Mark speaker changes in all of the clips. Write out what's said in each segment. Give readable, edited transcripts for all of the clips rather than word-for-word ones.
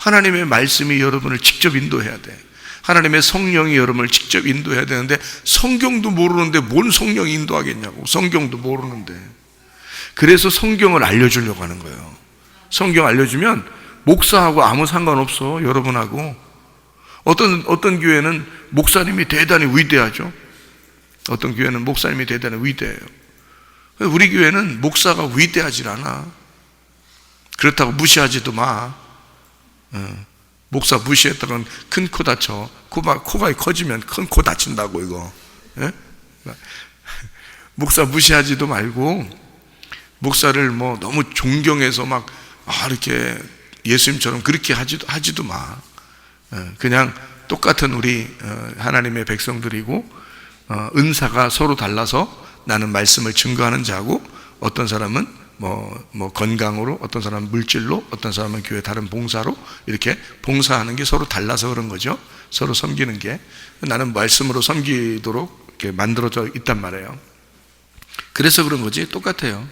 Speaker 1: 하나님의 말씀이 여러분을 직접 인도해야 돼. 하나님의 성령이 여러분을 직접 인도해야 되는데 성경도 모르는데 뭔 성령이 인도하겠냐고. 성경도 모르는데. 그래서 성경을 알려주려고 하는 거예요. 성경 알려주면 목사하고 아무 상관없어. 여러분하고. 어떤 교회는 목사님이 대단히 위대하죠. 어떤 교회는 목사님이 대단히 위대해요. 우리 교회는 목사가 위대하지 않아. 그렇다고 무시하지도 마. 목사 무시했다간 큰 코 다쳐. 코가 커지면 큰 코 다친다고 이거. 예? 목사 무시하지도 말고 목사를 뭐 너무 존경해서 막 이렇게 예수님처럼 그렇게 하지도 마. 그냥 똑같은 우리 하나님의 백성들이고 은사가 서로 달라서 나는 말씀을 증거하는 자고 어떤 사람은 뭐 건강으로, 어떤 사람은 물질로, 어떤 사람은 교회 다른 봉사로 이렇게 봉사하는 게 서로 달라서 그런 거죠. 서로 섬기는 게. 나는 말씀으로 섬기도록 이렇게 만들어져 있단 말이에요. 그래서 그런 거지. 똑같아요.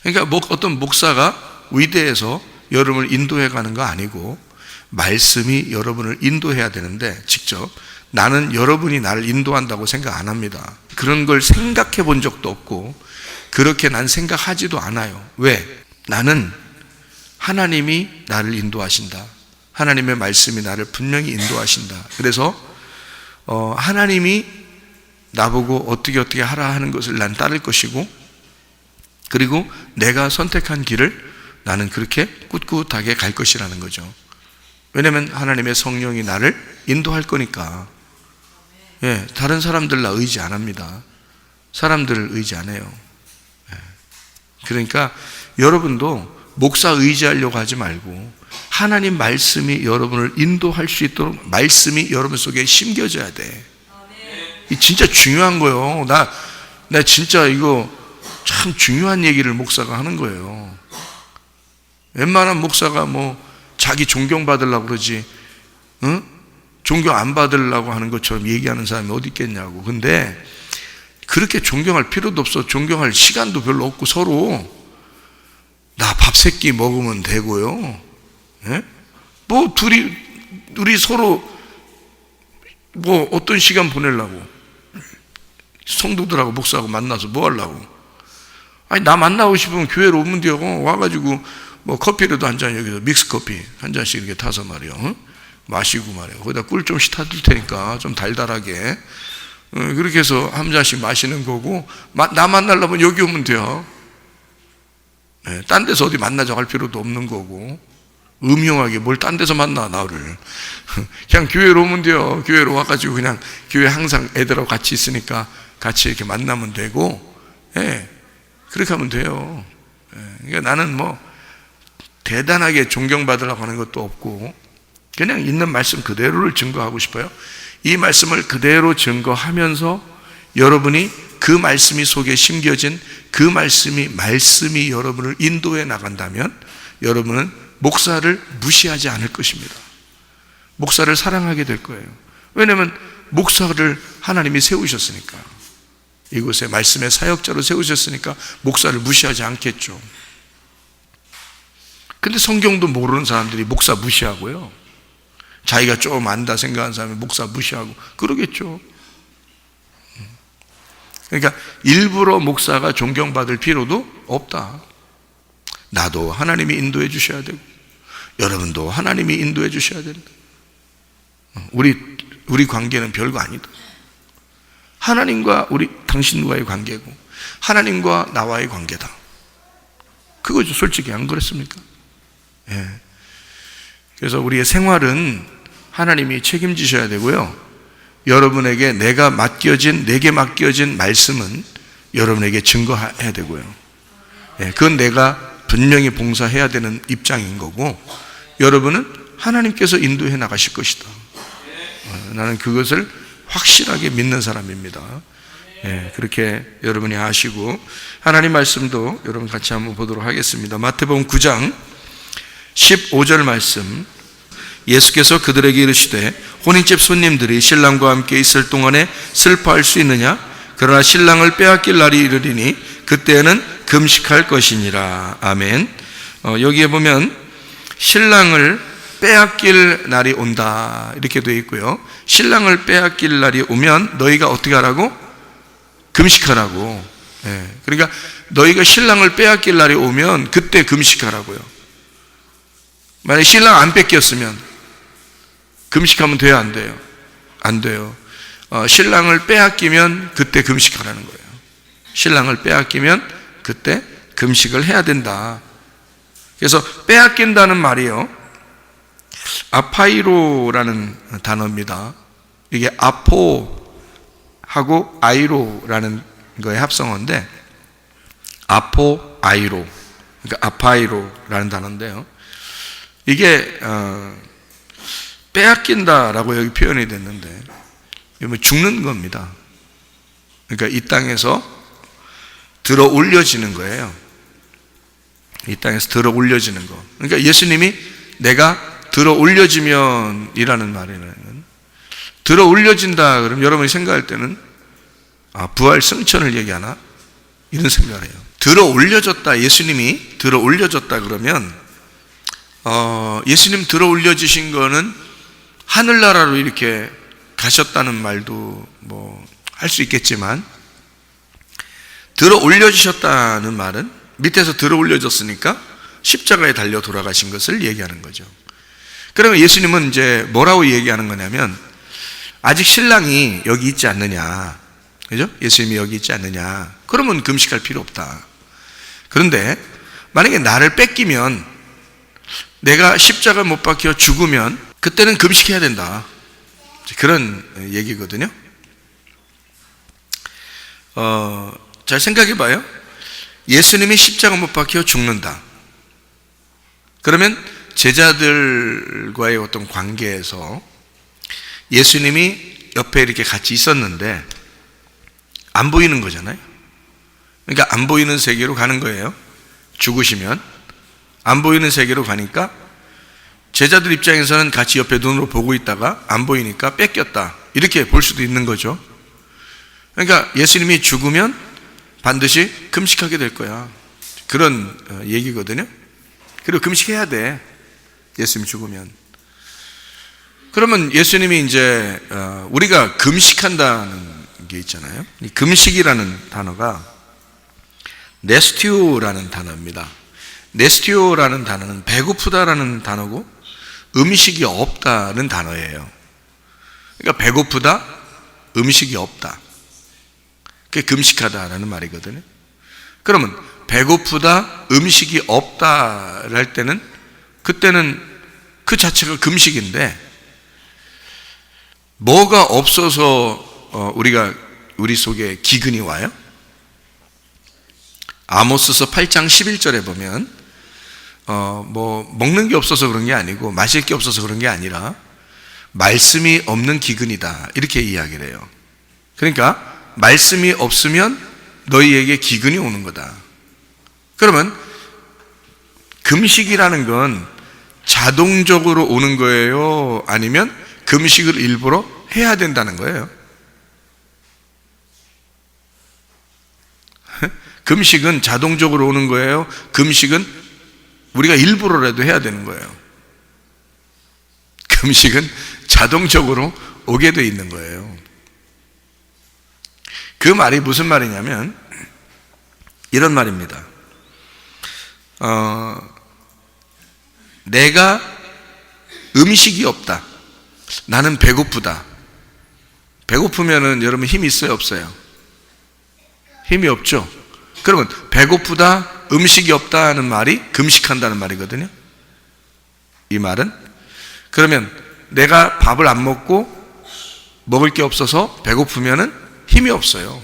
Speaker 1: 그러니까 어떤 목사가 위대해서 여러분을 인도해 가는 거 아니고 말씀이 여러분을 인도해야 되는데 직접 나는 여러분이 나를 인도한다고 생각 안 합니다. 그런 걸 생각해 본 적도 없고 그렇게 난 생각하지도 않아요. 왜? 나는 하나님이 나를 인도하신다. 하나님의 말씀이 나를 분명히 인도하신다. 그래서 하나님이 나보고 어떻게 하라 하는 것을 난 따를 것이고 그리고 내가 선택한 길을 나는 그렇게 꿋꿋하게 갈 것이라는 거죠. 왜냐하면 하나님의 성령이 나를 인도할 거니까. 예, 다른 사람들 나 의지 안 합니다. 사람들을 의지 안 해요. 그러니까 여러분도 목사 의지하려고 하지 말고 하나님 말씀이 여러분을 인도할 수 있도록 말씀이 여러분 속에 심겨져야 돼. 이 진짜 중요한 거예요. 나 진짜 이거 참 중요한 얘기를 목사가 하는 거예요. 웬만한 목사가 뭐 자기 존경받으려고 그러지, 응? 존경 안 받으려고 하는 것처럼 얘기하는 사람이 어디 있겠냐고. 근데 그렇게 존경할 필요도 없어. 존경할 시간도 별로 없고 서로 나 밥 세 끼 먹으면 되고요. 예? 뭐 우리 서로 뭐 어떤 시간 보내려고 성도들하고 목사하고 만나서 뭐 하려고. 아니 나 만나고 싶으면 교회로 오면 돼요. 와가지고 뭐 커피라도 한 잔 여기서 믹스커피 한 잔씩 이렇게 타서 말이요. 응? 마시고 말이에요. 거기다 꿀 좀 타둘 테니까 좀 달달하게. 그렇게 해서 한 잔씩 마시는 거고 나 만나려면 여기 오면 돼요. 네, 딴 데서 어디 만나자고 할 필요도 없는 거고 음흉하게 뭘 딴 데서 만나 나를. 그냥 교회로 오면 돼요. 교회로 와가지고 그냥 교회 항상 애들하고 같이 있으니까 같이 이렇게 만나면 되고 예, 그렇게 하면 돼요. 그러니까 나는 뭐 대단하게 존경받으려고 하는 것도 없고 그냥 있는 말씀 그대로를 증거하고 싶어요. 이 말씀을 그대로 증거하면서 여러분이 그 말씀이 속에 심겨진 그 말씀이 여러분을 인도해 나간다면 여러분은 목사를 무시하지 않을 것입니다. 목사를 사랑하게 될 거예요. 왜냐하면 목사를 하나님이 세우셨으니까, 이곳에 말씀의 사역자로 세우셨으니까 목사를 무시하지 않겠죠. 근데 성경도 모르는 사람들이 목사 무시하고요, 자기가 좀 안다 생각하는 사람이 목사 무시하고 그러겠죠. 그러니까 일부러 목사가 존경받을 필요도 없다. 나도 하나님이 인도해 주셔야 되고 여러분도 하나님이 인도해 주셔야 된다. 우리 관계는 별거 아니다. 하나님과 당신과의 관계고 하나님과 나와의 관계다. 그거죠. 솔직히 안 그랬습니까? 예. 그래서 우리의 생활은 하나님이 책임지셔야 되고요, 여러분에게 내게 맡겨진 말씀은 여러분에게 증거해야 되고요. 예, 그건 내가 분명히 봉사해야 되는 입장인 거고 여러분은 하나님께서 인도해 나가실 것이다. 나는 그것을 확실하게 믿는 사람입니다. 예, 그렇게 여러분이 아시고 하나님 말씀도 여러분 같이 한번 보도록 하겠습니다. 마태복음 9장 15절 말씀, 예수께서 그들에게 이르시되 혼인집 손님들이 신랑과 함께 있을 동안에 슬퍼할 수 있느냐? 그러나 신랑을 빼앗길 날이 이르리니 그때는 금식할 것이니라. 아멘. 여기에 보면 신랑을 빼앗길 날이 온다 이렇게 되어 있고요. 신랑을 빼앗길 날이 오면 너희가 어떻게 하라고? 금식하라고. 그러니까 너희가 신랑을 빼앗길 날이 오면 그때 금식하라고요. 만약에 신랑 안 뺏겼으면 금식하면 돼요, 안 돼요? 안 돼요. 신랑을 빼앗기면 그때 금식하라는 거예요. 신랑을 빼앗기면 그때 금식을 해야 된다. 그래서 빼앗긴다는 말이요, 아파이로라는 단어입니다. 이게 아포하고 아이로라는 거의 합성어인데, 아포, 아이로, 그러니까 아파이로라는 단어인데요, 이게 빼앗긴다라고 여기 표현이 됐는데 죽는 겁니다. 그러니까 이 땅에서 들어 올려지는 거예요. 이 땅에서 들어 올려지는 거. 그러니까 예수님이 내가 들어 올려지면 이라는 말에는, 들어 올려진다 그러면 여러분이 생각할 때는 부활 승천을 얘기하나? 이런 생각을 해요. 들어 올려졌다, 예수님이 들어 올려졌다 그러면 예수님 들어 올려지신 거는 하늘나라로 이렇게 가셨다는 말도 뭐 할 수 있겠지만, 들어 올려지셨다는 말은 밑에서 들어 올려졌으니까 십자가에 달려 돌아가신 것을 얘기하는 거죠. 그러면 예수님은 이제 뭐라고 얘기하는 거냐면, 아직 신랑이 여기 있지 않느냐, 그죠? 예수님이 여기 있지 않느냐, 그러면 금식할 필요 없다. 그런데 만약에 나를 뺏기면, 내가 십자가 못 박혀 죽으면 그때는 금식해야 된다, 그런 얘기거든요. 잘 생각해 봐요. 예수님이 십자가 못 박혀 죽는다. 그러면 제자들과의 어떤 관계에서 예수님이 옆에 이렇게 같이 있었는데 안 보이는 거잖아요. 그러니까 안 보이는 세계로 가는 거예요. 죽으시면 안 보이는 세계로 가니까 제자들 입장에서는 같이 옆에 눈으로 보고 있다가 안 보이니까 뺏겼다, 이렇게 볼 수도 있는 거죠. 그러니까 예수님이 죽으면 반드시 금식하게 될 거야, 그런 얘기거든요. 그리고 금식해야 돼, 예수님 죽으면. 그러면 예수님이 이제 우리가 금식한다는 게 있잖아요. 이 금식이라는 단어가 네스티오라는 단어입니다. 네스티오라는 단어는 배고프다라는 단어고 음식이 없다는 단어예요. 그러니까 배고프다, 음식이 없다, 그게 금식하다라는 말이거든요. 그러면 배고프다, 음식이 없다 할 때는, 그때는 그 자체가 금식인데, 뭐가 없어서 우리 속에 기근이 와요? 아모스서 8장 11절에 보면 뭐 먹는 게 없어서 그런 게 아니고 마실 게 없어서 그런 게 아니라 말씀이 없는 기근이다, 이렇게 이야기를 해요. 그러니까 말씀이 없으면 너희에게 기근이 오는 거다. 그러면 금식이라는 건 자동적으로 오는 거예요, 아니면 금식을 일부러 해야 된다는 거예요? 금식은 자동적으로 오는 거예요? 금식은 우리가 일부러라도 해야 되는 거예요? 금식은 자동적으로 오게 돼 있는 거예요. 그 말이 무슨 말이냐면 이런 말입니다. 내가 음식이 없다, 나는 배고프다. 배고프면은 여러분 힘이 있어요, 없어요? 힘이 없죠. 그러면 배고프다, 음식이 없다는 말이 금식한다는 말이거든요, 이 말은. 그러면 내가 밥을 안 먹고 먹을 게 없어서 배고프면은 힘이 없어요.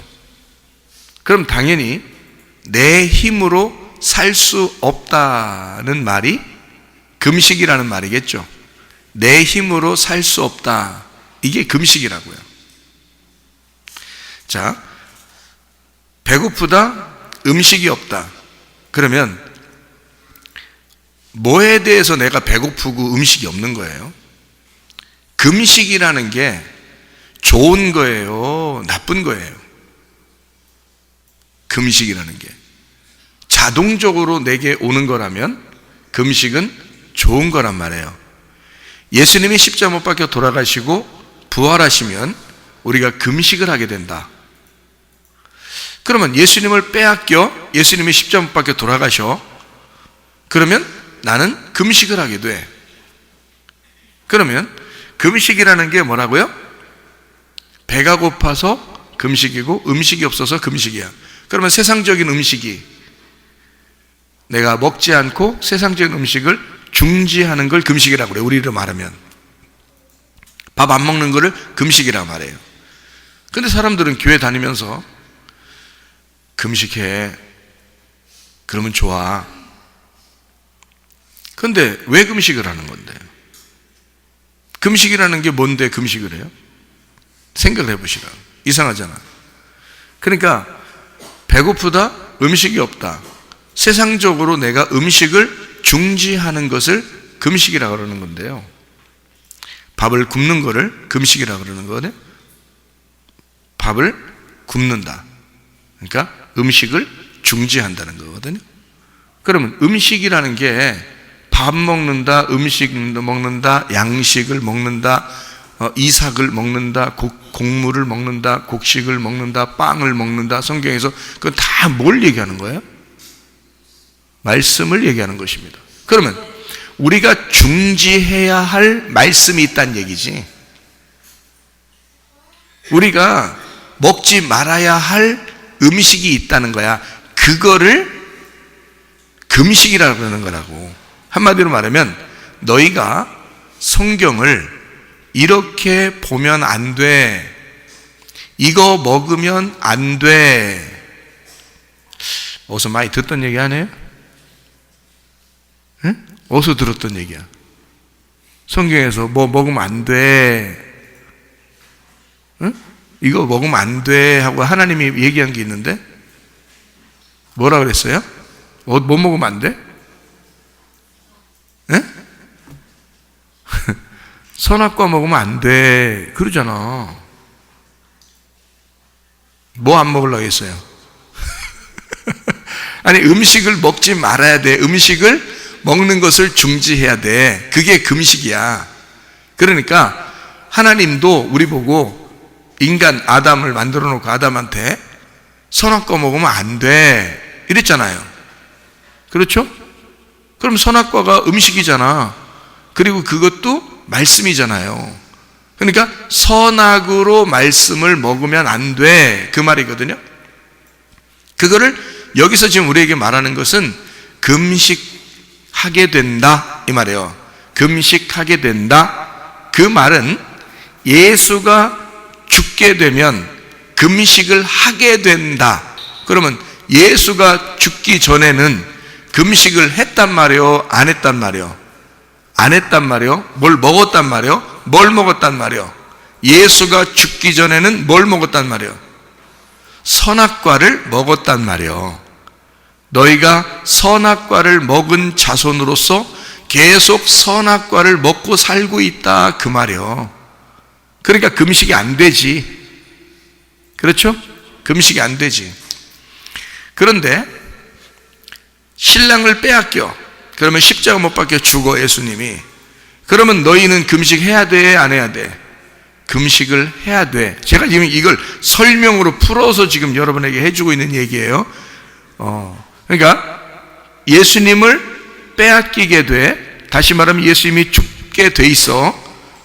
Speaker 1: 그럼 당연히 내 힘으로 살 수 없다는 말이 금식이라는 말이겠죠. 내 힘으로 살 수 없다, 이게 금식이라고요. 자, 배고프다, 음식이 없다. 그러면 뭐에 대해서 내가 배고프고 음식이 없는 거예요? 금식이라는 게 좋은 거예요, 나쁜 거예요? 금식이라는 게 자동적으로 내게 오는 거라면 금식은 좋은 거란 말이에요. 예수님이 십자가 못 박혀 돌아가시고 부활하시면 우리가 금식을 하게 된다. 그러면 예수님을 빼앗겨 예수님이 십자가 못 박혀 돌아가셔. 그러면 나는 금식을 하게 돼. 그러면 금식이라는 게 뭐라고요? 배가 고파서 금식이고 음식이 없어서 금식이야. 그러면 세상적인 음식이 내가 먹지 않고 세상적인 음식을 중지하는 걸 금식이라고 그래요. 우리로 말하면 밥 안 먹는 거를 금식이라고 말해요. 근데 사람들은 교회 다니면서 금식해. 그러면 좋아. 근데 왜 금식을 하는 건데? 금식이라는 게 뭔데 금식을 해요? 생각을 해보시라. 이상하잖아. 그러니까 배고프다, 음식이 없다. 세상적으로 내가 음식을 중지하는 것을 금식이라고 그러는 건데요. 밥을 굶는 거를 금식이라고 그러는 거거든요. 밥을 굶는다. 그러니까 음식을 중지한다는 거거든요. 그러면 음식이라는 게 밥 먹는다, 음식 먹는다, 양식을 먹는다, 이삭을 먹는다, 곡물을 먹는다, 곡식을 먹는다, 빵을 먹는다. 성경에서 그건 다 뭘 얘기하는 거예요? 말씀을 얘기하는 것입니다. 그러면 우리가 중지해야 할 말씀이 있다는 얘기지. 우리가 먹지 말아야 할 음식이 있다는 거야. 그거를 금식이라고 하는 거라고. 한마디로 말하면 너희가 성경을 이렇게 보면 안 돼. 이거 먹으면 안 돼. 어디서 많이 듣던 얘기 아니에요? 응? 어디서 들었던 얘기야? 성경에서 뭐 먹으면 안 돼. 응? 이거 먹으면 안 돼 하고 하나님이 얘기한 게 있는데 뭐라 그랬어요? 뭐 먹으면 안 돼? 예? 선악과 먹으면 안 돼 그러잖아. 뭐 안 먹으려고 했어요? 아니 음식을 먹지 말아야 돼. 음식을 먹는 것을 중지해야 돼. 그게 금식이야. 그러니까 하나님도 우리 보고 인간 아담을 만들어 놓고 아담한테 선악과 먹으면 안 돼 이랬잖아요. 그렇죠? 그럼 선악과가 음식이잖아. 그리고 그것도 말씀이잖아요. 그러니까 선악으로 말씀을 먹으면 안 돼 그 말이거든요. 그거를 여기서 지금 우리에게 말하는 것은 금식하게 된다 이 말이에요. 금식하게 된다. 그 말은 예수가 죽게 되면 금식을 하게 된다. 그러면 예수가 죽기 전에는 금식을 했단 말이요? 안 했단 말이요? 안 했단 말이요? 뭘 먹었단 말이요? 뭘 먹었단 말이요? 예수가 죽기 전에는 뭘 먹었단 말이요? 선악과를 먹었단 말이요. 너희가 선악과를 먹은 자손으로서 계속 선악과를 먹고 살고 있다 그 말이요. 그러니까 금식이 안 되지. 그렇죠? 금식이 안 되지. 그런데 신랑을 빼앗겨. 그러면 십자가 못 박혀 죽어 예수님이. 그러면 너희는 금식해야 돼? 안 해야 돼? 금식을 해야 돼. 제가 지금 이걸 설명으로 풀어서 지금 여러분에게 해주고 있는 얘기예요. 그러니까 예수님을 빼앗기게 돼. 다시 말하면 예수님이 죽게 돼 있어.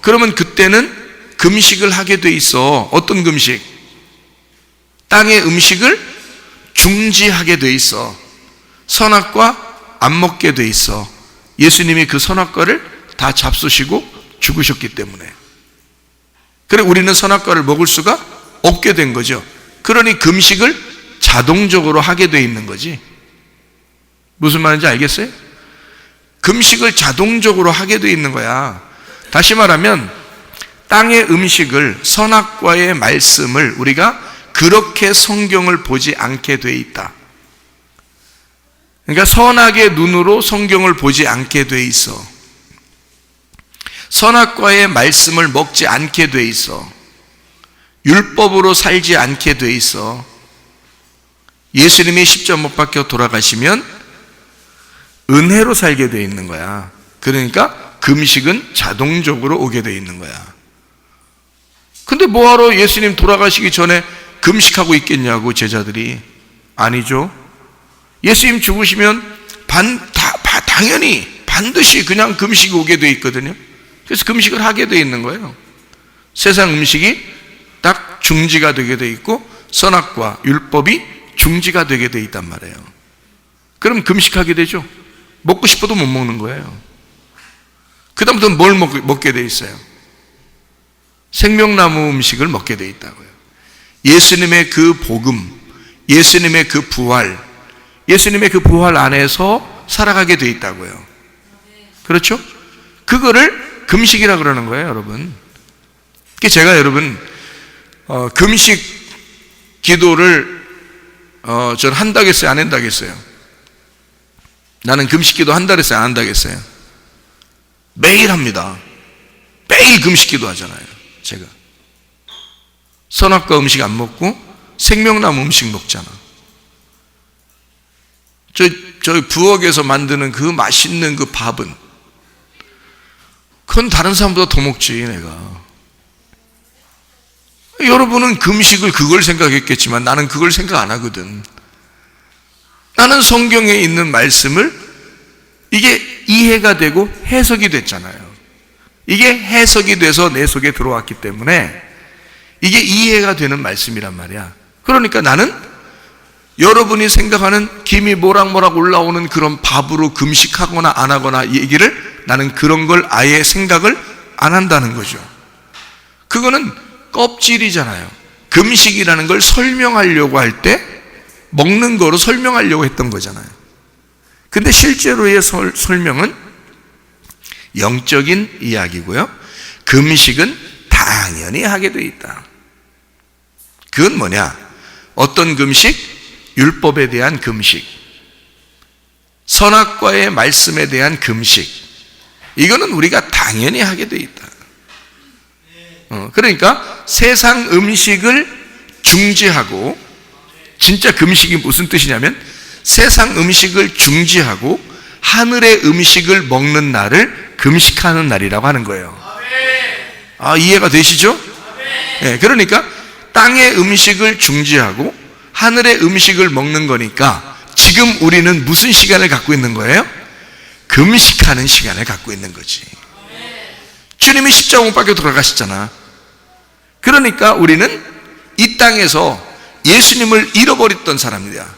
Speaker 1: 그러면 그때는 금식을 하게 돼 있어. 어떤 금식? 땅의 음식을 중지하게 돼 있어. 선악과 안 먹게 돼 있어. 예수님이 그 선악과를 다 잡수시고 죽으셨기 때문에. 그래 우리는 선악과를 먹을 수가 없게 된 거죠. 그러니 금식을 자동적으로 하게 돼 있는 거지. 무슨 말인지 알겠어요? 금식을 자동적으로 하게 돼 있는 거야. 다시 말하면 땅의 음식을, 선악과의 말씀을 우리가 그렇게 성경을 보지 않게 돼 있다. 그러니까 선악의 눈으로 성경을 보지 않게 돼 있어. 선악과의 말씀을 먹지 않게 돼 있어. 율법으로 살지 않게 돼 있어. 예수님이 십자가 못 박혀 돌아가시면 은혜로 살게 돼 있는 거야. 그러니까 금식은 자동적으로 오게 돼 있는 거야. 근데 뭐하러 예수님 돌아가시기 전에 금식하고 있겠냐고 제자들이. 아니죠. 예수님 죽으시면 당연히 반드시 그냥 금식이 오게 돼 있거든요. 그래서 금식을 하게 돼 있는 거예요. 세상 음식이 딱 중지가 되게 돼 있고 선악과 율법이 중지가 되게 돼 있단 말이에요. 그럼 금식하게 되죠. 먹고 싶어도 못 먹는 거예요. 그 다음부터는 뭘 먹게 돼 있어요? 생명나무 음식을 먹게 돼 있다고요. 예수님의 그 복음, 예수님의 그 부활, 예수님의 그 부활 안에서 살아가게 돼 있다고요. 그렇죠? 그거를 금식이라 그러는 거예요, 여러분. 제가 여러분 금식 기도를 전 한다겠어요, 안 한다겠어요? 나는 금식 기도 한다겠어요, 안 한다겠어요? 매일 합니다. 매일 금식 기도 하잖아요. 제가 선악과 음식 안 먹고 생명나무 음식 먹잖아. 저희 부엌에서 만드는 그 맛있는 그 밥은 그건 다른 사람보다 더 먹지 내가. 여러분은 금식을 그걸 생각했겠지만 나는 그걸 생각 안 하거든. 나는 성경에 있는 말씀을 이게 이해가 되고 해석이 됐잖아요. 이게 해석이 돼서 내 속에 들어왔기 때문에 이게 이해가 되는 말씀이란 말이야. 그러니까 나는 여러분이 생각하는 김이 모락모락 올라오는 그런 밥으로 금식하거나 안 하거나 얘기를 나는 그런 걸 아예 생각을 안 한다는 거죠. 그거는 껍질이잖아요. 금식이라는 걸 설명하려고 할 때 먹는 거로 설명하려고 했던 거잖아요. 근데 실제로의 설명은 영적인 이야기고요. 금식은 당연히 하게 돼 있다. 그건 뭐냐? 어떤 금식? 율법에 대한 금식, 선악과의 말씀에 대한 금식. 이거는 우리가 당연히 하게 돼 있다. 그러니까 세상 음식을 중지하고, 진짜 금식이 무슨 뜻이냐면 세상 음식을 중지하고 하늘의 음식을 먹는 날을 금식하는 날이라고 하는 거예요. 이해가 되시죠? 네, 그러니까 땅의 음식을 중지하고 하늘의 음식을 먹는 거니까 지금 우리는 무슨 시간을 갖고 있는 거예요? 금식하는 시간을 갖고 있는 거지. 주님이 십자가 못 박혀 돌아가셨잖아. 그러니까 우리는 이 땅에서 예수님을 잃어버렸던 사람이야.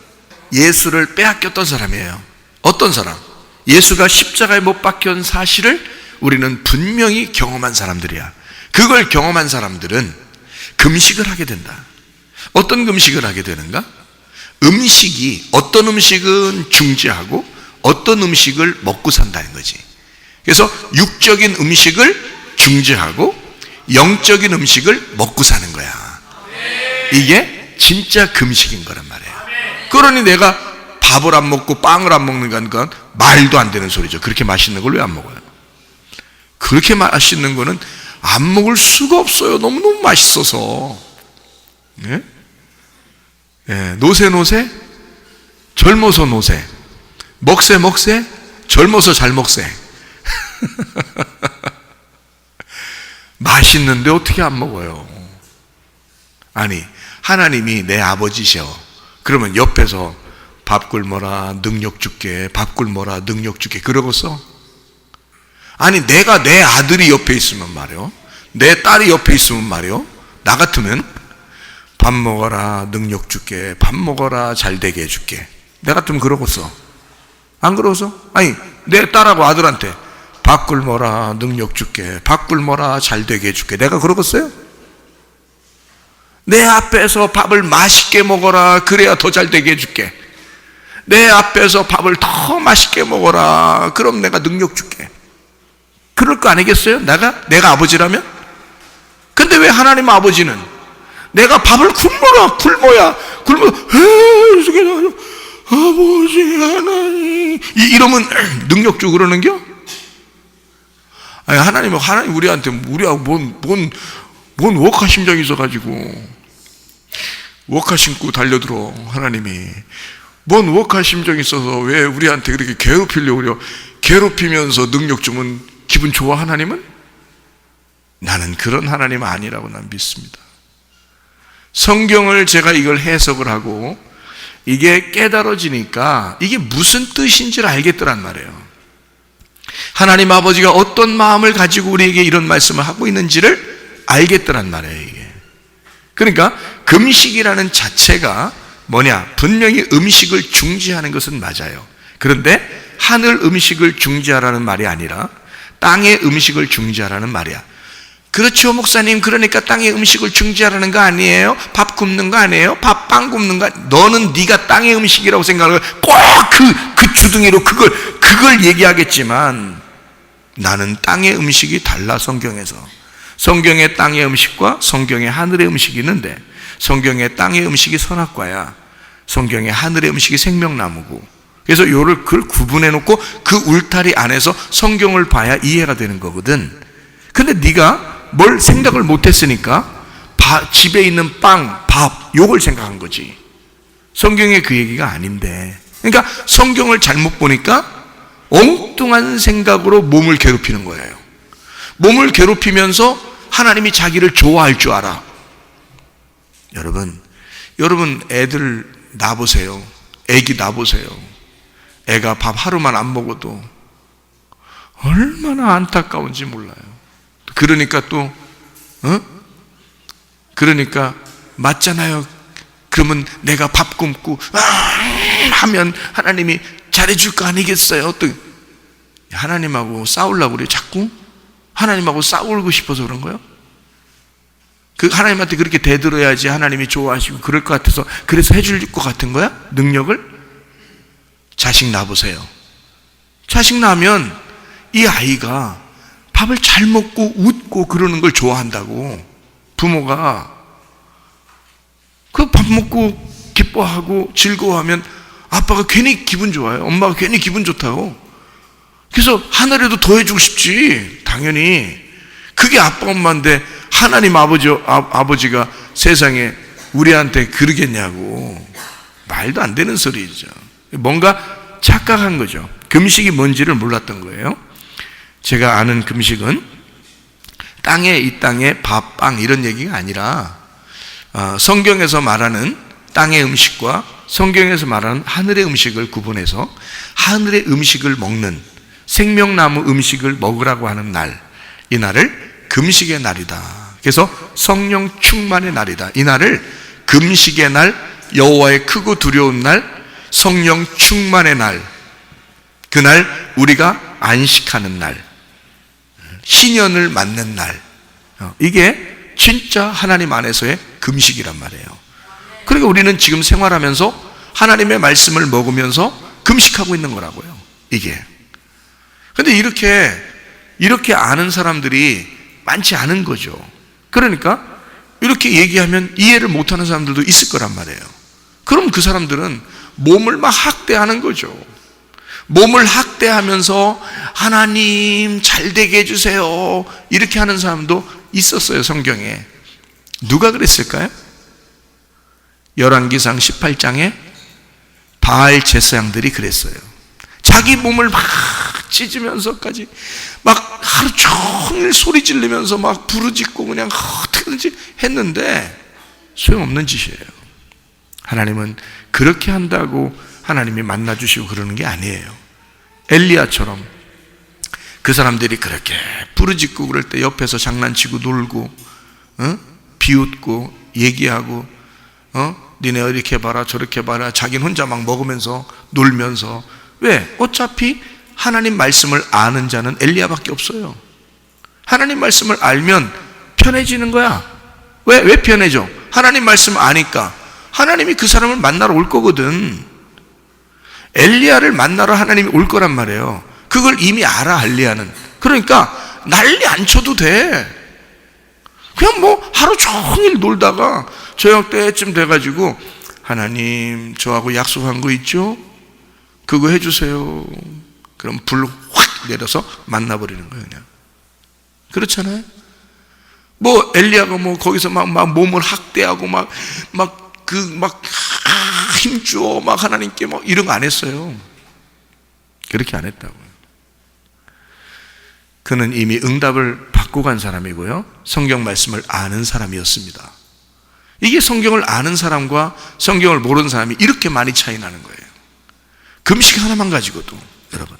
Speaker 1: 예수를 빼앗겼던 사람이에요. 어떤 사람? 예수가 십자가에 못 박힌 사실을 우리는 분명히 경험한 사람들이야. 그걸 경험한 사람들은 금식을 하게 된다. 어떤 금식을 하게 되는가? 음식이, 어떤 음식은 중지하고 어떤 음식을 먹고 산다는 거지. 그래서 육적인 음식을 중지하고 영적인 음식을 먹고 사는 거야. 이게 진짜 금식인 거란 말이에요. 그러니 내가 밥을 안 먹고 빵을 안 먹는 건 말도 안 되는 소리죠. 그렇게 맛있는 걸 왜 안 먹어요? 그렇게 맛있는 거는 안 먹을 수가 없어요. 너무너무 맛있어서. 네? 네, 노세 젊어서 노세, 먹세 젊어서 잘 먹세. 맛있는데 어떻게 안 먹어요? 아니, 하나님이 내 아버지셔. 그러면 옆에서 밥 굶어라 능력 줄게, 밥 굶어라 능력 줄게 그러고서? 아니, 내가 내 아들이 옆에 있으면 말이요, 내 딸이 옆에 있으면 말이요, 나 같으면 밥 먹어라 능력 줄게, 밥 먹어라 잘 되게 해줄게, 내 같으면 그러고서? 안 그러고서? 아니, 내 딸하고 아들한테 밥 굶어라 능력 줄게, 밥 굶어라 잘 되게 해줄게, 내가 그러겠어요? 내 앞에서 밥을 맛있게 먹어라 그래야 더 잘 되게 해줄게, 내 앞에서 밥을 더 맛있게 먹어라 그럼 내가 능력 줄게, 그럴 거 아니겠어요? 내가 아버지라면? 근데 왜 하나님 아버지는 내가 밥을 굶어야 아버지 하나님 이러면 능력 주고 그러는겨? 아니, 하나님 우리한테 우리하고 뭔 워카 심정이 있어가지고 워카 신고 달려들어. 하나님이 뭔 워카 심정이 있어서 왜 우리한테 그렇게 괴롭히려고 그래요? 괴롭히면서 능력 주면 기분 좋아 하나님은? 나는 그런 하나님 아니라고 난 믿습니다. 성경을 제가 이걸 해석을 하고 이게 깨달아지니까 이게 무슨 뜻인지를 알겠더란 말이에요. 하나님 아버지가 어떤 마음을 가지고 우리에게 이런 말씀을 하고 있는지를 알겠더란 말이에요. 이게 그러니까 금식이라는 자체가 뭐냐, 분명히 음식을 중지하는 것은 맞아요. 그런데 하늘 음식을 중지하라는 말이 아니라 땅의 음식을 중지하라는 말이야. 그렇죠 목사님, 그러니까 땅의 음식을 중지하라는 거 아니에요? 밥 굽는 거 아니에요? 빵 굽는 거? 너는 네가 땅의 음식이라고 생각을 꼭 그 주둥이로 그걸 얘기하겠지만 나는 땅의 음식이 달라. 성경의 땅의 음식과 성경의 하늘의 음식이 있는데 성경의 땅의 음식이 선악과야, 성경의 하늘의 음식이 생명나무고, 그래서 그걸 구분해 놓고 그 울타리 안에서 성경을 봐야 이해가 되는 거거든. 근데 네가 뭘 생각을 못했으니까 집에 있는 빵, 밥 요걸 생각한 거지. 성경에 그 얘기가 아닌데. 그러니까 성경을 잘못 보니까 엉뚱한 생각으로 몸을 괴롭히는 거예요. 몸을 괴롭히면서 하나님이 자기를 좋아할 줄 알아. 여러분 애들 놔보세요. 애기 놔보세요. 애가 밥 하루만 안 먹어도 얼마나 안타까운지 몰라요. 그러니까 그러니까 맞잖아요. 그러면 내가 밥 굶고 하면 하나님이 잘해줄 거 아니겠어요? 또 하나님하고 싸우려고 그래요. 자꾸 하나님하고 싸우고 싶어서 그런 거예요? 그 하나님한테 그렇게 대들어야지 하나님이 좋아하시고 그럴 것 같아서 그래서 해줄 것 같은 거야? 능력을? 자식 낳아보세요. 자식 낳으면 이 아이가 밥을 잘 먹고 웃고 그러는 걸 좋아한다고. 부모가 그 밥 먹고 기뻐하고 즐거워하면 아빠가 괜히 기분 좋아요. 엄마가 괜히 기분 좋다고. 그래서 하늘에도 더 해주고 싶지. 당연히 그게 아빠 엄마인데 하나님 아버지가 세상에 우리한테 그러겠냐고. 말도 안 되는 소리죠. 뭔가 착각한 거죠. 금식이 뭔지를 몰랐던 거예요. 제가 아는 금식은 이 땅에 밥, 빵 이런 얘기가 아니라 성경에서 말하는 땅의 음식과 성경에서 말하는 하늘의 음식을 구분해서 하늘의 음식을 먹는 생명나무 음식을 먹으라고 하는 날, 이 날을 금식의 날이다. 그래서 성령 충만의 날이다. 이 날을 금식의 날, 여호와의 크고 두려운 날, 성령 충만의 날, 그날 우리가 안식하는 날, 신년을 맞는 날, 이게 진짜 하나님 안에서의 금식이란 말이에요. 그러니까 우리는 지금 생활하면서 하나님의 말씀을 먹으면서 금식하고 있는 거라고요. 이게. 근데 이렇게 아는 사람들이 많지 않은 거죠. 그러니까 이렇게 얘기하면 이해를 못하는 사람들도 있을 거란 말이에요. 그럼 그 사람들은 몸을 막 학대하는 거죠. 몸을 학대하면서 하나님 잘 되게 해주세요 이렇게 하는 사람도 있었어요. 성경에 누가 그랬을까요? 열왕기상 18장에 바알 제사장들이 그랬어요. 자기 몸을 막 찢으면서까지 막 하루 종일 소리 지르면서 막 부르짖고 그냥 어떻게든지 했는데 소용없는 짓이에요. 하나님은 그렇게 한다고 하나님이 만나주시고 그러는 게 아니에요. 엘리야처럼 그 사람들이 그렇게 부르짖고 그럴 때 옆에서 장난치고 놀고 비웃고 얘기하고 니네 이렇게 봐라 저렇게 봐라 자기는 혼자 막 먹으면서 놀면서. 왜? 어차피 하나님 말씀을 아는 자는 엘리야밖에 없어요. 하나님 말씀을 알면 편해지는 거야. 왜 편해져? 하나님 말씀 아니까. 하나님이 그 사람을 만나러 올 거거든. 엘리야를 만나러 하나님이 올 거란 말이에요. 그걸 이미 알아. 엘리야는. 그러니까 난리 안 쳐도 돼. 그냥 뭐 하루 종일 놀다가 저녁 때쯤 돼가지고 하나님 저하고 약속한 거 있죠? 그거 해주세요. 그럼 불 확 내려서 만나버리는 거예요. 그냥. 그렇잖아요. 뭐 엘리야가 뭐 거기서 막 몸을 학대하고 막 힘주어 막 하나님께 막 이런 거 안 했어요. 그렇게 안 했다고요. 그는 이미 응답을 받고 간 사람이고요, 성경 말씀을 아는 사람이었습니다. 이게 성경을 아는 사람과 성경을 모르는 사람이 이렇게 많이 차이 나는 거예요. 금식 하나만 가지고도, 여러분.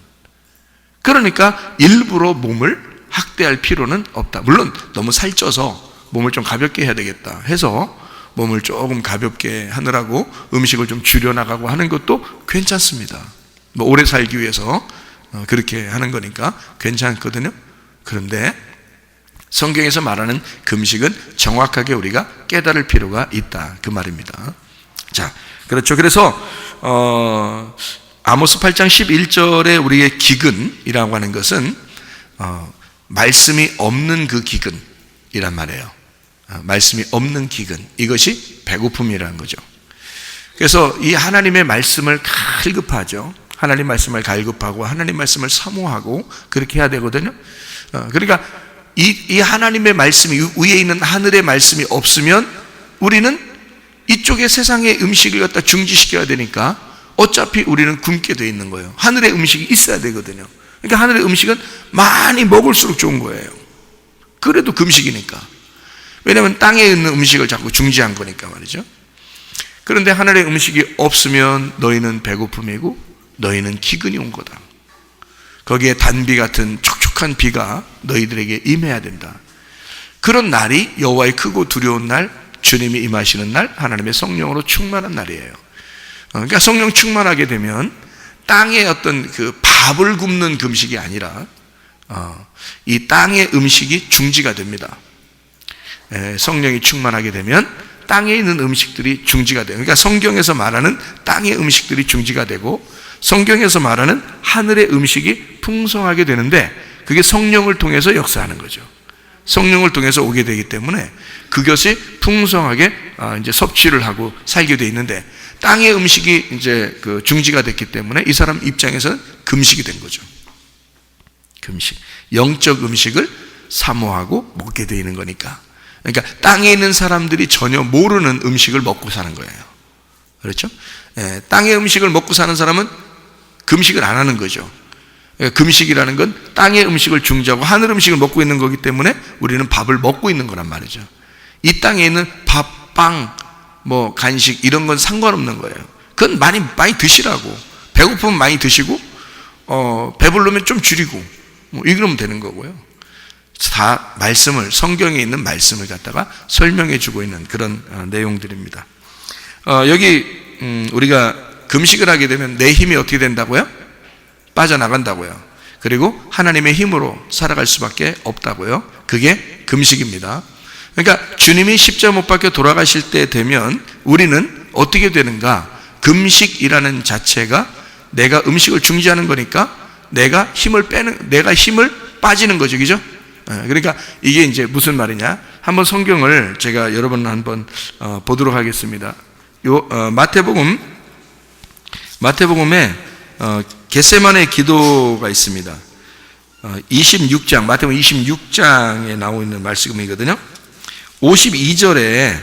Speaker 1: 그러니까 일부러 몸을 학대할 필요는 없다. 물론 너무 살쪄서 몸을 좀 가볍게 해야 되겠다 해서 몸을 조금 가볍게 하느라고 음식을 좀 줄여나가고 하는 것도 괜찮습니다. 뭐 오래 살기 위해서 그렇게 하는 거니까 괜찮거든요. 그런데 성경에서 말하는 금식은 정확하게 우리가 깨달을 필요가 있다, 그 말입니다. 자, 그렇죠. 그래서 아모스 8장 11절에 우리의 기근이라고 하는 것은 말씀이 없는 그 기근이란 말이에요. 말씀이 없는 기근, 이것이 배고픔이라는 거죠. 그래서 이 하나님의 말씀을 갈급하죠. 하나님 말씀을 갈급하고 하나님 말씀을 사모하고 그렇게 해야 되거든요. 그러니까 이 하나님의 말씀이, 위에 있는 하늘의 말씀이 없으면 우리는 이쪽의 세상의 음식을 갖다 중지시켜야 되니까 어차피 우리는 굶게 돼 있는 거예요. 하늘의 음식이 있어야 되거든요. 그러니까 하늘의 음식은 많이 먹을수록 좋은 거예요. 그래도 금식이니까. 왜냐하면 땅에 있는 음식을 자꾸 중지한 거니까 말이죠. 그런데 하늘의 음식이 없으면 너희는 배고픔이고 너희는 기근이 온 거다. 거기에 단비 같은 촉촉한 비가 너희들에게 임해야 된다. 그런 날이 여호와의 크고 두려운 날, 주님이 임하시는 날, 하나님의 성령으로 충만한 날이에요. 그러니까 성령 충만하게 되면 땅의 어떤 그 밥을 굽는 금식이 아니라 이 땅의 음식이 중지가 됩니다. 성령이 충만하게 되면 땅에 있는 음식들이 중지가 돼요. 그러니까 성경에서 말하는 땅의 음식들이 중지가 되고 성경에서 말하는 하늘의 음식이 풍성하게 되는데 그게 성령을 통해서 역사하는 거죠. 성령을 통해서 오게 되기 때문에 그것이 풍성하게 이제 섭취를 하고 살게 돼 있는데 땅의 음식이 이제 그 중지가 됐기 때문에 이 사람 입장에서는 금식이 된 거죠. 금식. 영적 음식을 사모하고 먹게 돼 있는 거니까. 그러니까 땅에 있는 사람들이 전혀 모르는 음식을 먹고 사는 거예요. 그렇죠? 땅의 음식을 먹고 사는 사람은 금식을 안 하는 거죠. 금식이라는 건 땅의 음식을 중지하고 하늘 음식을 먹고 있는 거기 때문에 우리는 밥을 먹고 있는 거란 말이죠. 이 땅에 있는 밥, 빵, 뭐 간식 이런 건 상관없는 거예요. 그건 많이 드시라고. 배고프면 많이 드시고 배부르면 좀 줄이고 뭐 이러면 되는 거고요. 다 말씀을, 성경에 있는 말씀을 갖다가 설명해 주고 있는 그런 내용들입니다. 여기 우리가 금식을 하게 되면 내 힘이 어떻게 된다고요? 빠져나간다고요. 그리고 하나님의 힘으로 살아갈 수밖에 없다고요. 그게 금식입니다. 그러니까 주님이 십자가 못 박혀 돌아가실 때 되면 우리는 어떻게 되는가? 금식이라는 자체가 내가 음식을 중지하는 거니까 내가 힘을 빠지는 거죠. 그죠? 그러니까 이게 이제 무슨 말이냐? 한번 성경을 제가 여러분 한번 보도록 하겠습니다. 마태복음에 겟세마네 기도가 있습니다. 26장, 마태복음 26장에 나오고 있는 말씀이거든요. 52절에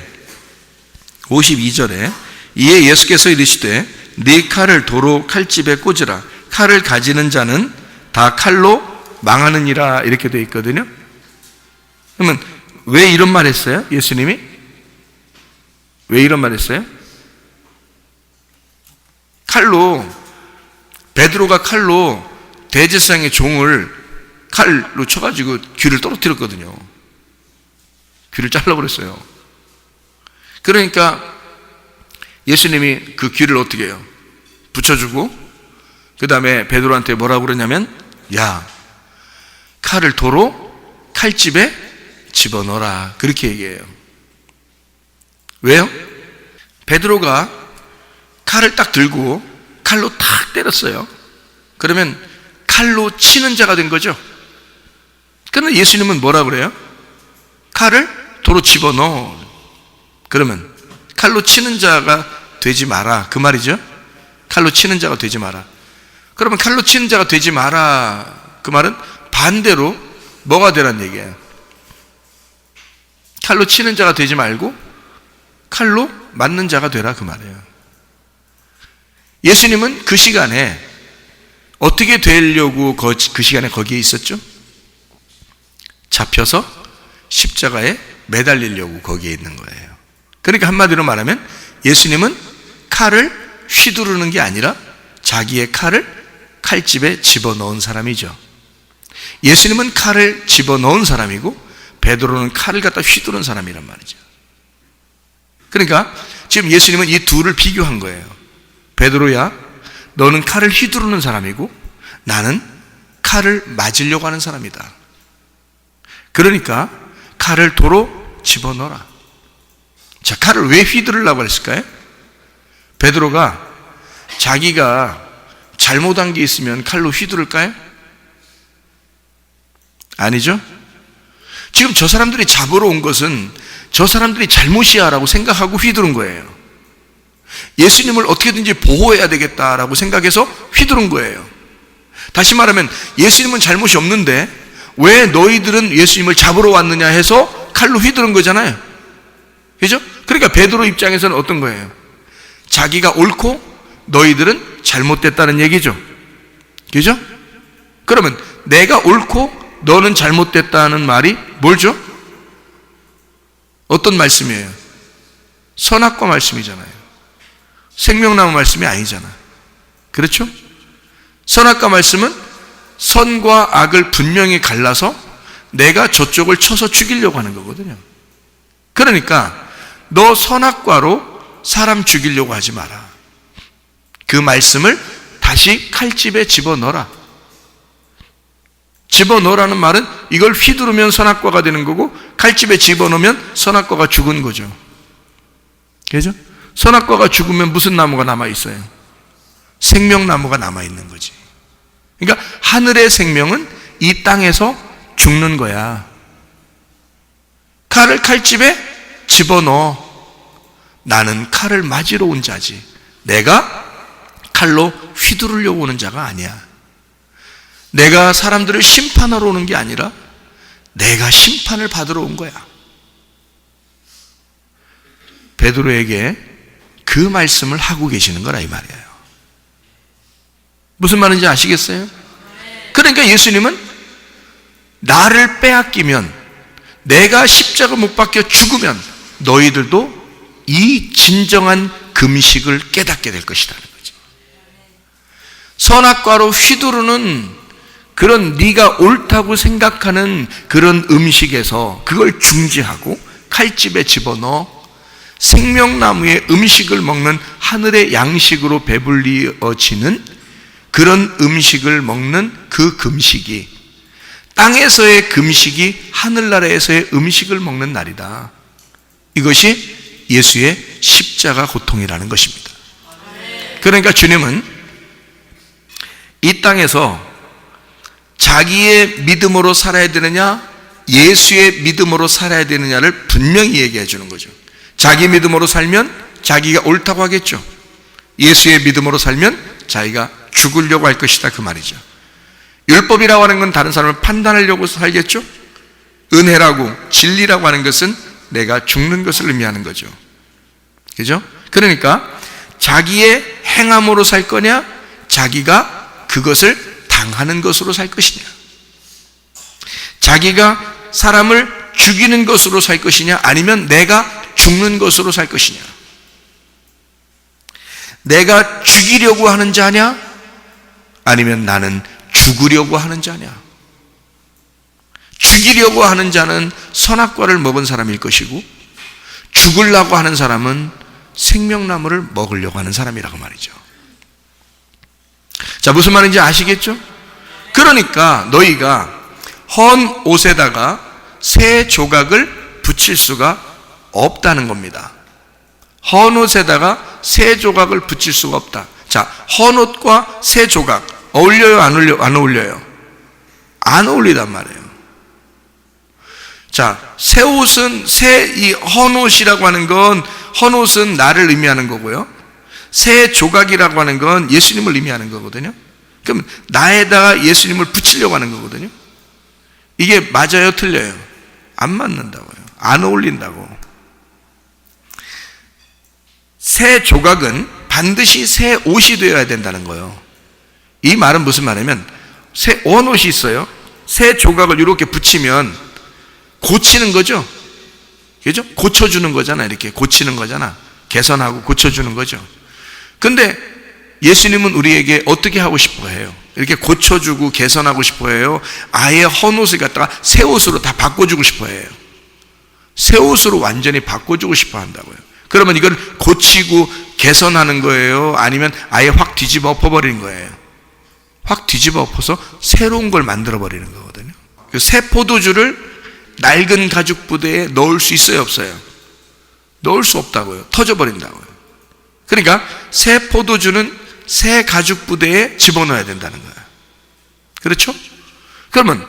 Speaker 1: 이에 예수께서 이르시되 네 칼을 도로 칼집에 꽂으라. 칼을 가지는 자는 다 칼로 망하느니라, 이렇게 되어 있거든요. 그러면 왜 이런 말 했어요? 예수님이 왜 이런 말 했어요? 베드로가 칼로 대제사장의 종을 칼로 쳐가지고 귀를 떨어뜨렸거든요. 귀를 잘라버렸어요. 그러니까 예수님이 그 귀를 어떻게 해요? 붙여주고 그 다음에 베드로한테 뭐라고 그러냐면, 야, 칼을 도로 칼집에 집어넣어라, 그렇게 얘기해요. 왜요? 베드로가 칼을 딱 들고 칼로 탁 때렸어요. 그러면 칼로 치는 자가 된 거죠. 그러나 예수님은 뭐라 그래요? 칼을 도로 집어넣어. 그러면 칼로 치는 자가 되지 마라, 그 말이죠. 칼로 치는 자가 되지 마라. 그러면 칼로 치는 자가 되지 마라, 그 말은 반대로 뭐가 되란 얘기예요? 칼로 치는 자가 되지 말고 칼로 맞는 자가 되라, 그 말이에요. 예수님은 그 시간에 어떻게 되려고 그 시간에 거기에 있었죠? 잡혀서 십자가에 매달리려고 거기에 있는 거예요. 그러니까 한마디로 말하면 예수님은 칼을 휘두르는 게 아니라 자기의 칼을 칼집에 집어넣은 사람이죠. 예수님은 칼을 집어넣은 사람이고 베드로는 칼을 갖다 휘두른 사람이란 말이죠. 그러니까 지금 예수님은 이 둘을 비교한 거예요. 베드로야, 너는 칼을 휘두르는 사람이고 나는 칼을 맞으려고 하는 사람이다. 그러니까 칼을 도로 집어넣어라. 자, 칼을 왜 휘두르려고 했을까요? 베드로가 자기가 잘못한 게 있으면 칼로 휘두를까요? 아니죠? 지금 저 사람들이 잡으러 온 것은 저 사람들이 잘못이야 라고 생각하고 휘두른 거예요. 예수님을 어떻게든지 보호해야 되겠다라고 생각해서 휘두른 거예요. 다시 말하면 예수님은 잘못이 없는데 왜 너희들은 예수님을 잡으러 왔느냐 해서 칼로 휘두른 거잖아요. 그죠? 그러니까 베드로 입장에서는 어떤 거예요? 자기가 옳고 너희들은 잘못됐다는 얘기죠. 그죠? 그러면 내가 옳고 너는 잘못됐다는 말이 뭘죠? 어떤 말씀이에요? 선악과 말씀이잖아요. 생명나무 말씀이 아니잖아. 그렇죠? 선악과 말씀은 선과 악을 분명히 갈라서 내가 저쪽을 쳐서 죽이려고 하는 거거든요. 그러니까 너 선악과로 사람 죽이려고 하지 마라. 그 말씀을 다시 칼집에 집어넣어라. 집어넣으라는 말은 이걸 휘두르면 선악과가 되는 거고 칼집에 집어넣으면 선악과가 죽은 거죠. 그죠? 선악과가 죽으면 무슨 나무가 남아있어요? 생명나무가 남아있는 거지. 그러니까 하늘의 생명은 이 땅에서 죽는 거야. 칼을 칼집에 집어넣어. 나는 칼을 맞으러 온 자지. 내가 칼로 휘두르려고 오는 자가 아니야. 내가 사람들을 심판하러 오는 게 아니라 내가 심판을 받으러 온 거야. 베드로에게 그 말씀을 하고 계시는 거라 이 말이에요. 무슨 말인지 아시겠어요? 그러니까 예수님은 나를 빼앗기면, 내가 십자가 못 박혀 죽으면 너희들도 이 진정한 금식을 깨닫게 될 것이라는 거죠. 선악과로 휘두르는 그런 네가 옳다고 생각하는 그런 음식에서 그걸 중지하고 칼집에 집어넣어 생명나무의 음식을 먹는 하늘의 양식으로 배불리어지는 그런 음식을 먹는 그 금식이, 땅에서의 금식이 하늘나라에서의 음식을 먹는 날이다. 이것이 예수의 십자가 고통이라는 것입니다. 그러니까 주님은 이 땅에서 자기의 믿음으로 살아야 되느냐, 예수의 믿음으로 살아야 되느냐를 분명히 얘기해 주는 거죠. 자기 믿음으로 살면 자기가 옳다고 하겠죠. 예수의 믿음으로 살면 자기가 죽으려고 할 것이다, 그 말이죠. 율법이라고 하는 건 다른 사람을 판단하려고 살겠죠. 은혜라고, 진리라고 하는 것은 내가 죽는 것을 의미하는 거죠. 그죠? 그러니까 자기의 행함으로 살 거냐, 자기가 그것을 당하는 것으로 살 것이냐, 자기가 사람을 죽이는 것으로 살 것이냐, 아니면 내가 죽는 것으로 살 것이냐, 내가 죽이려고 하는 자냐, 아니면 나는 죽으려고 하는 자냐. 죽이려고 하는 자는 선악과를 먹은 사람일 것이고, 죽으려고 하는 사람은 생명나무를 먹으려고 하는 사람이라고 말이죠. 자, 무슨 말인지 아시겠죠? 그러니까 너희가 헌 옷에다가 새 조각을 붙일 수가 없다는 겁니다. 헌 옷에다가 새 조각을 붙일 수가 없다. 자, 헌 옷과 새 조각 어울려요, 안 어울려요? 안 어울리단 말이에요. 자, 새 옷은 이 헌 옷이라고 하는 건, 헌 옷은 나를 의미하는 거고요. 새 조각이라고 하는 건 예수님을 의미하는 거거든요. 그럼 나에다가 예수님을 붙이려고 하는 거거든요. 이게 맞아요, 틀려요? 안 맞는다고요. 안 어울린다고. 새 조각은 반드시 새 옷이 되어야 된다는 거예요. 이 말은 무슨 말이냐면, 새 옷이 있어요. 새 조각을 이렇게 붙이면 고치는 거죠. 그죠? 고쳐주는 거잖아. 이렇게 고치는 거잖아. 개선하고 고쳐주는 거죠. 근데 예수님은 우리에게 어떻게 하고 싶어 해요? 이렇게 고쳐주고 개선하고 싶어 해요? 아예 헌옷을 갖다가 새 옷으로 다 바꿔주고 싶어 해요? 새 옷으로 완전히 바꿔주고 싶어 한다고요. 그러면 이걸 고치고 개선하는 거예요? 아니면 아예 확 뒤집어 엎어버리는 거예요? 확 뒤집어 엎어서 새로운 걸 만들어 버리는 거거든요. 새 포도주를 낡은 가죽 부대에 넣을 수 있어요, 없어요? 넣을 수 없다고요. 터져버린다고요. 그러니까 새 포도주는 새 가죽 부대에 집어넣어야 된다는 거예요. 그렇죠? 그러면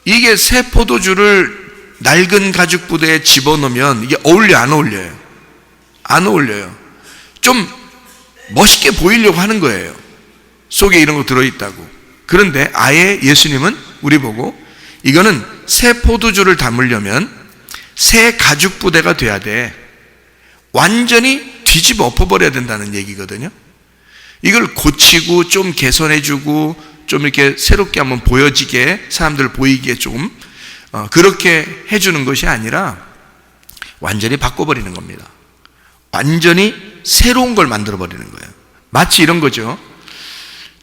Speaker 1: 이게 새 포도주를 낡은 가죽 부대에 집어넣으면 이게 어울려, 안 어울려요? 안 어울려요. 좀 멋있게 보이려고 하는 거예요. 속에 이런 거 들어있다고. 그런데 아예 예수님은 우리 보고 이거는 새 포도주를 담으려면 새 가죽 부대가 돼야 돼. 완전히 뒤집어 엎어버려야 된다는 얘기거든요. 이걸 고치고 좀 개선해주고 좀 이렇게 새롭게 한번 보여지게, 사람들 보이게 좀 그렇게 해주는 것이 아니라 완전히 바꿔버리는 겁니다. 완전히 새로운 걸 만들어버리는 거예요. 마치 이런 거죠.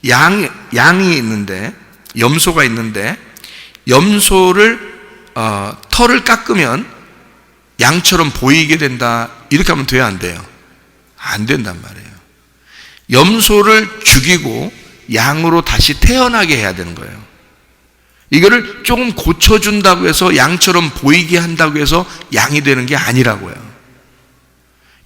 Speaker 1: 양이 있는데, 염소가 있는데, 염소를 털을 깎으면 양처럼 보이게 된다. 이렇게 하면 돼요, 안 돼요? 안 된단 말이에요. 염소를 죽이고 양으로 다시 태어나게 해야 되는 거예요. 이거를 조금 고쳐준다고 해서 양처럼 보이게 한다고 해서 양이 되는 게 아니라고요.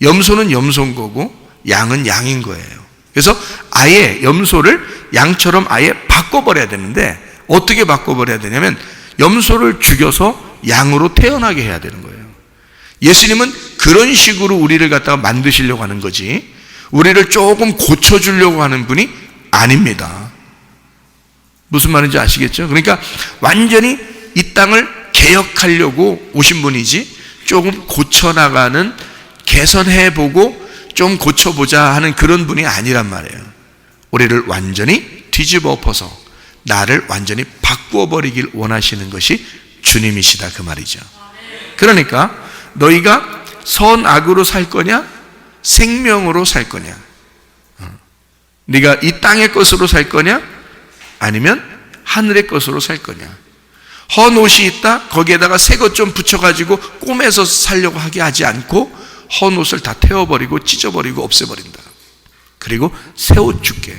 Speaker 1: 염소는 염소인 거고 양은 양인 거예요. 그래서 아예 염소를 양처럼 아예 바꿔버려야 되는데, 어떻게 바꿔버려야 되냐면 염소를 죽여서 양으로 태어나게 해야 되는 거예요. 예수님은 그런 식으로 우리를 갖다가 만드시려고 하는 거지, 우리를 조금 고쳐주려고 하는 분이 아닙니다. 무슨 말인지 아시겠죠? 그러니까 완전히 이 땅을 개혁하려고 오신 분이지, 조금 고쳐나가는, 개선해보고 좀 고쳐보자 하는 그런 분이 아니란 말이에요. 우리를 완전히 뒤집어 엎어서 나를 완전히 바꾸어버리길 원하시는 것이 주님이시다, 그 말이죠. 그러니까 너희가 선악으로 살 거냐, 생명으로 살 거냐, 네가 이 땅의 것으로 살 거냐, 아니면 하늘의 것으로 살 거냐. 헌 옷이 있다, 거기에다가 새 것 좀 붙여가지고 꼬매서 살려고 하게 하지 않고 헌 옷을 다 태워버리고 찢어버리고 없애버린다. 그리고 새 옷 줄게.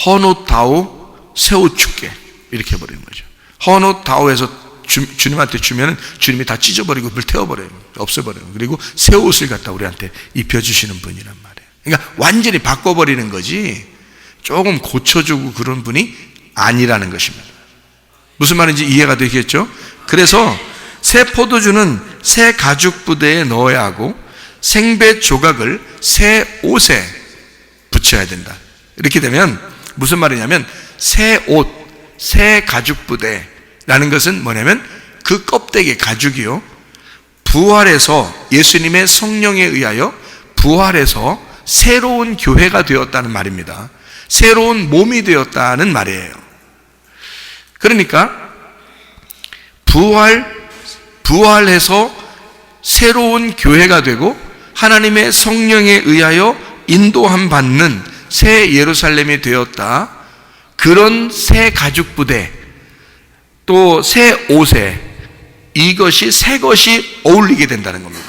Speaker 1: 헌 옷 다오, 새 옷 줄게. 이렇게 해버리는 거죠. 헌 옷 다오에서 주님한테 주면 주님이 다 찢어버리고 불태워버려요. 없애버려요. 그리고 새 옷을 갖다 우리한테 입혀주시는 분이란 말이에요. 그러니까 완전히 바꿔버리는 거지 조금 고쳐주고 그런 분이 아니라는 것입니다. 무슨 말인지 이해가 되겠죠? 그래서 새 포도주는 새 가죽 부대에 넣어야 하고 생배 조각을 새 옷에 붙여야 된다. 이렇게 되면 무슨 말이냐면 새 옷, 새 가죽 부대라는 것은 뭐냐면 그 껍데기 가죽이요, 부활해서 예수님의 성령에 의하여 부활해서 새로운 교회가 되었다는 말입니다. 새로운 몸이 되었다는 말이에요. 그러니까 부활해서 새로운 교회가 되고 하나님의 성령에 의하여 인도함 받는 새 예루살렘이 되었다. 그런 새 가죽 부대, 또 새 옷에 이것이 새 것이 어울리게 된다는 겁니다.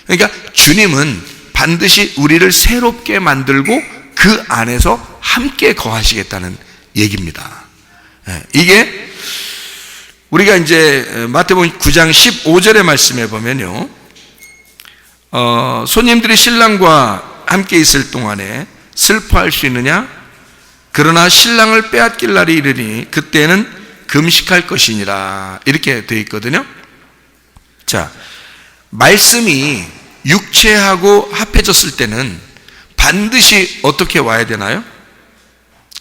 Speaker 1: 그러니까 주님은 반드시 우리를 새롭게 만들고 그 안에서 함께 거하시겠다는 얘기입니다. 이게 우리가 이제 마태복음 9장 15절의 말씀에 보면요, 손님들이 신랑과 함께 있을 동안에 슬퍼할 수 있느냐? 그러나 신랑을 빼앗길 날이 이르니 그때는 금식할 것이니라, 이렇게 되어 있거든요. 자, 말씀이 육체하고 합해졌을 때는 반드시 어떻게 와야 되나요?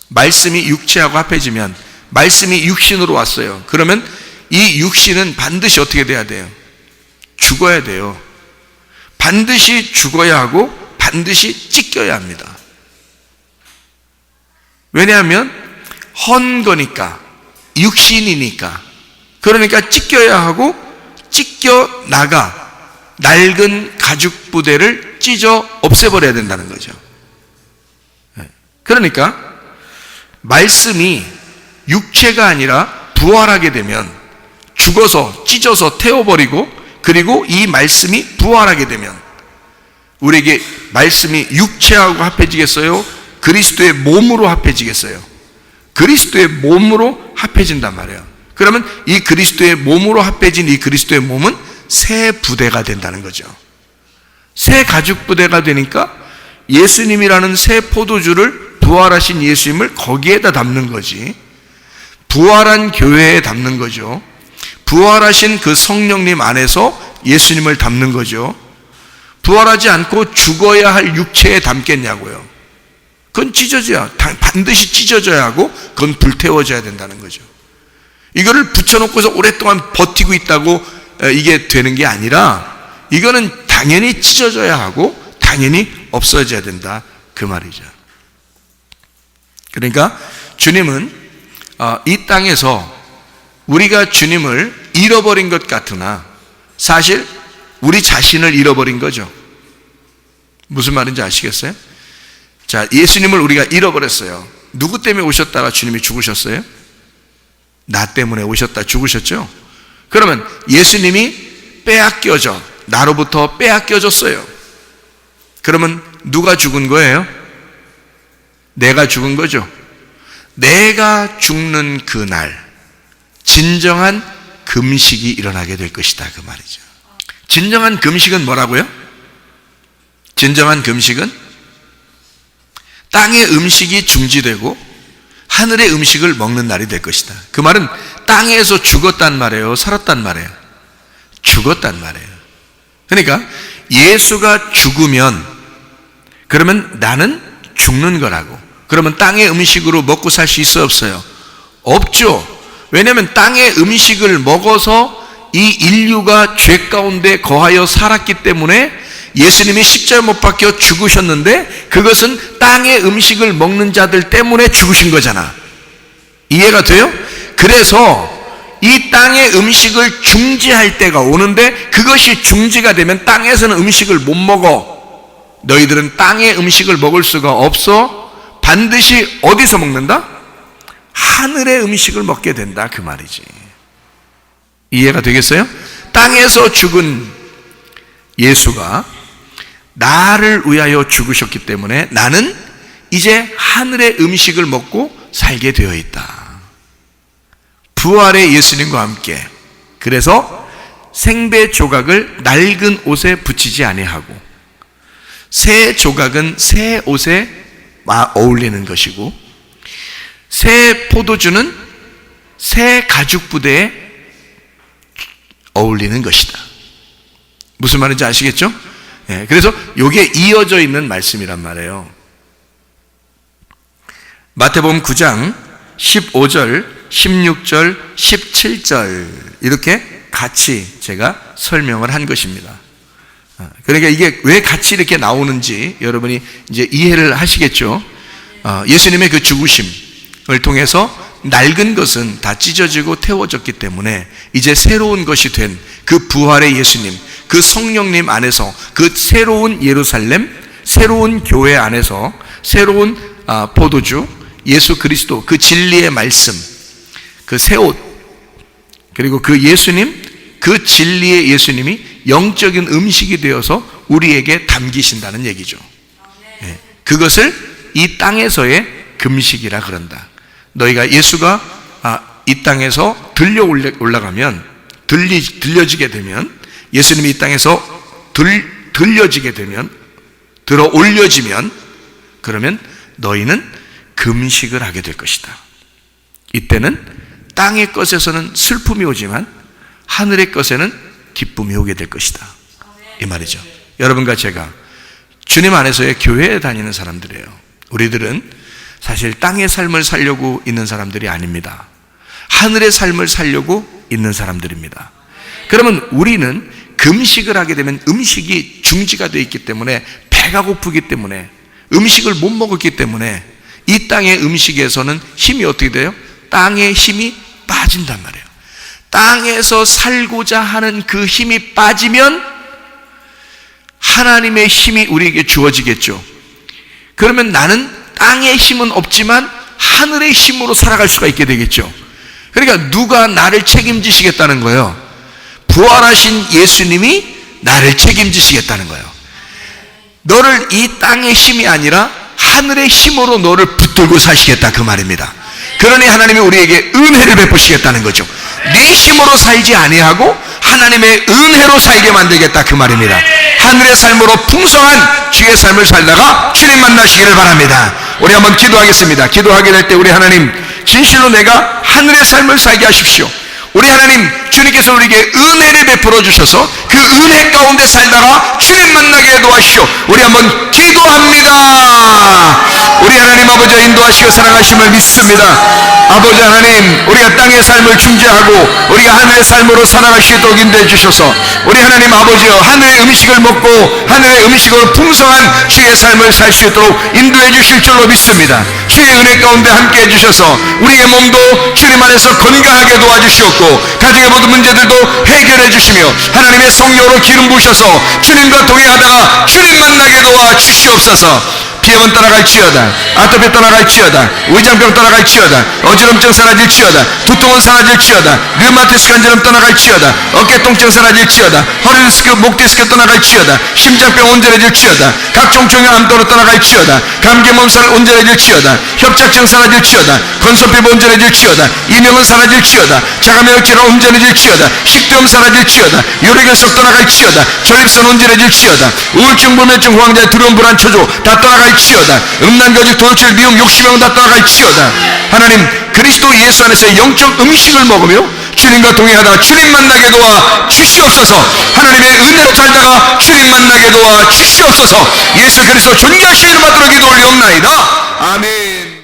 Speaker 1: 말씀이 육체하고 합해지면, 말씀이 육신으로 왔어요. 그러면 이 육신은 반드시 어떻게 돼야 돼요? 죽어야 돼요. 반드시 죽어야 하고 반드시 찢겨야 합니다. 왜냐하면 헌 거니까, 육신이니까. 그러니까 찢겨야 하고 찢겨 나가 낡은 가죽 부대를 찢어 없애버려야 된다는 거죠. 그러니까 말씀이 육체가 아니라 부활하게 되면 죽어서 찢어서 태워버리고, 그리고 이 말씀이 부활하게 되면 우리에게 말씀이 육체하고 합해지겠어요? 그리스도의 몸으로 합해지겠어요? 그리스도의 몸으로 합해진단 말이에요. 그러면 이 그리스도의 몸으로 합해진 이 그리스도의 몸은 새 부대가 된다는 거죠. 새 가죽 부대가 되니까 예수님이라는 새 포도주를, 부활하신 예수님을 거기에다 담는 거지, 부활한 교회에 담는 거죠. 부활하신 그 성령님 안에서 예수님을 담는 거죠. 부활하지 않고 죽어야 할 육체에 담겠냐고요. 그건 찢어져야, 반드시 찢어져야 하고 그건 불태워져야 된다는 거죠. 이거를 붙여놓고서 오랫동안 버티고 있다고 이게 되는 게 아니라, 이거는 당연히 찢어져야 하고 당연히 없어져야 된다, 그 말이죠. 그러니까 주님은 이 땅에서 우리가 주님을 잃어버린 것 같으나 사실 우리 자신을 잃어버린 거죠. 무슨 말인지 아시겠어요? 자, 예수님을 우리가 잃어버렸어요. 누구 때문에 오셨다가 주님이 죽으셨어요? 나 때문에 오셨다 죽으셨죠? 그러면 예수님이 빼앗겨져, 나로부터 빼앗겨졌어요. 그러면 누가 죽은 거예요? 내가 죽은 거죠. 내가 죽는 그날 진정한 금식이 일어나게 될 것이다, 그 말이죠. 진정한 금식은 뭐라고요? 진정한 금식은 땅의 음식이 중지되고 하늘의 음식을 먹는 날이 될 것이다. 그 말은 땅에서 죽었단 말이에요, 살았단 말이에요? 죽었단 말이에요. 그러니까 예수가 죽으면 그러면 나는 죽는 거라고. 그러면 땅의 음식으로 먹고 살 수 있어요, 없어요? 없죠. 왜냐하면 땅의 음식을 먹어서 이 인류가 죄 가운데 거하여 살았기 때문에 예수님이 십자가에 못 박혀 죽으셨는데, 그것은 땅의 음식을 먹는 자들 때문에 죽으신 거잖아. 이해가 돼요? 그래서 이 땅의 음식을 중지할 때가 오는데, 그것이 중지가 되면 땅에서는 음식을 못 먹어. 너희들은 땅의 음식을 먹을 수가 없어. 반드시 어디서 먹는다? 하늘의 음식을 먹게 된다, 그 말이지. 이해가 되겠어요? 땅에서 죽은 예수가 나를 위하여 죽으셨기 때문에 나는 이제 하늘의 음식을 먹고 살게 되어 있다. 부활의 예수님과 함께. 그래서 생배 조각을 낡은 옷에 붙이지 아니하고, 새 조각은 새 옷에 어울리는 것이고, 새 포도주는 새 가죽 부대에 어울리는 것이다. 무슨 말인지 아시겠죠? 예, 그래서 이게 이어져 있는 말씀이란 말이에요. 마태복음 9장 15절, 16절, 17절 이렇게 같이 제가 설명을 한 것입니다. 그러니까 이게 왜 같이 이렇게 나오는지 여러분이 이제 이해를 하시겠죠? 예수님의 그 죽으심을 통해서 낡은 것은 다 찢어지고 태워졌기 때문에 이제 새로운 것이 된 그 부활의 예수님, 그 성령님 안에서 그 새로운 예루살렘, 새로운 교회 안에서 새로운 포도주, 예수 그리스도, 그 진리의 말씀, 그 새 옷, 그리고 그 예수님, 그 진리의 예수님이 영적인 음식이 되어서 우리에게 담기신다는 얘기죠. 네. 그것을 이 땅에서의 금식이라 그런다. 너희가 예수가 이 땅에서 들려 올라가면, 들려지게 되면, 예수님이 이 땅에서 들려지게 되면, 들어 올려지면, 그러면 너희는 금식을 하게 될 것이다. 이때는 땅의 것에서는 슬픔이 오지만 하늘의 것에는 기쁨이 오게 될 것이다, 이 말이죠. 여러분과 제가 주님 안에서의 교회에 다니는 사람들이에요. 우리들은 사실 땅의 삶을 살려고 있는 사람들이 아닙니다. 하늘의 삶을 살려고 있는 사람들입니다. 그러면 우리는 금식을 하게 되면 음식이 중지가 되어 있기 때문에, 배가 고프기 때문에, 음식을 못 먹었기 때문에 이 땅의 음식에서는 힘이 어떻게 돼요? 땅의 힘이 빠진단 말이에요. 땅에서 살고자 하는 그 힘이 빠지면 하나님의 힘이 우리에게 주어지겠죠. 그러면 나는 땅의 힘은 없지만 하늘의 힘으로 살아갈 수가 있게 되겠죠. 그러니까 누가 나를 책임지시겠다는 거예요? 부활하신 예수님이 나를 책임지시겠다는 거예요. 너를 이 땅의 힘이 아니라 하늘의 힘으로 너를 붙들고 사시겠다, 그 말입니다. 그러니 하나님이 우리에게 은혜를 베푸시겠다는 거죠. 네 힘으로 살지 아니하고 하나님의 은혜로 살게 만들겠다, 그 말입니다. 하늘의 삶으로 풍성한 주의 삶을 살다가 주님 만나시기를 바랍니다. 우리 한번 기도하겠습니다. 기도하게 될 때 우리 하나님, 진실로 내가 하늘의 삶을 살게 하십시오. 우리 하나님, 주님께서 우리에게 은혜를 베풀어 주셔서 그 은혜 가운데 살다가 주님 만나게 도와주시오. 우리 한번 기도합니다. 우리 하나님 아버지 인도하시고 사랑하심을 믿습니다. 아버지 하나님, 우리가 땅의 삶을 중재하고 우리가 하늘의 삶으로 살아갈 수 있도록 인도해 주셔서 우리 하나님 아버지여, 하늘의 음식을 먹고 하늘의 음식으로 풍성한 주의 삶을 살 수 있도록 인도해 주실 줄로 믿습니다. 주의 은혜 가운데 함께 해주셔서 우리의 몸도 주님 안에서 건강하게 도와주시옵고 가정의 모든 문제들도 해결해 주시며 하나님의 성령으로 기름 부으셔서 주님과 동행하다가 주님 만나게 도와주시옵소서. 비염은 떠나갈지어다, 아토피 떠나갈지어다, 위장병 떠나갈지어다, 어지럼증 사라질지어다, 두통은 사라질지어다, 류마티스 간절함 떠나갈지어다, 어깨 통증 사라질지어다, 허리 디스크, 목 디스크 떠나갈지어다, 심장병 온전해질지어다, 각종 종양암 떠나갈지어다, 감기 몸살 온전해질지어다, 협착증 사라질지어다, 건소피부 온전해질지어다, 이명은 사라질지어다, 자가면역질환 온전해질지어다, 식도염 사라질지어다, 요리결석 떠나갈지어다, 전립선 온전해질지어다, 우울증, 불면증, 호황자, 두려움, 불안, 초조 다 떠나갈지어다, 음란거짓, 도둑질, 미움, 욕심형 다 떠나갈지어다. 하나님, 그리스도 예수 안에서 영적 음식을 먹으며 주님과 동행하다가 주님 만나게 도와 주시옵소서. 하나님의 은혜로 살다가 주님 만나게 도와 주시옵소서. 예수 그리스도 존귀하신 이름 받들어 기도 올리옵나이다. 아멘.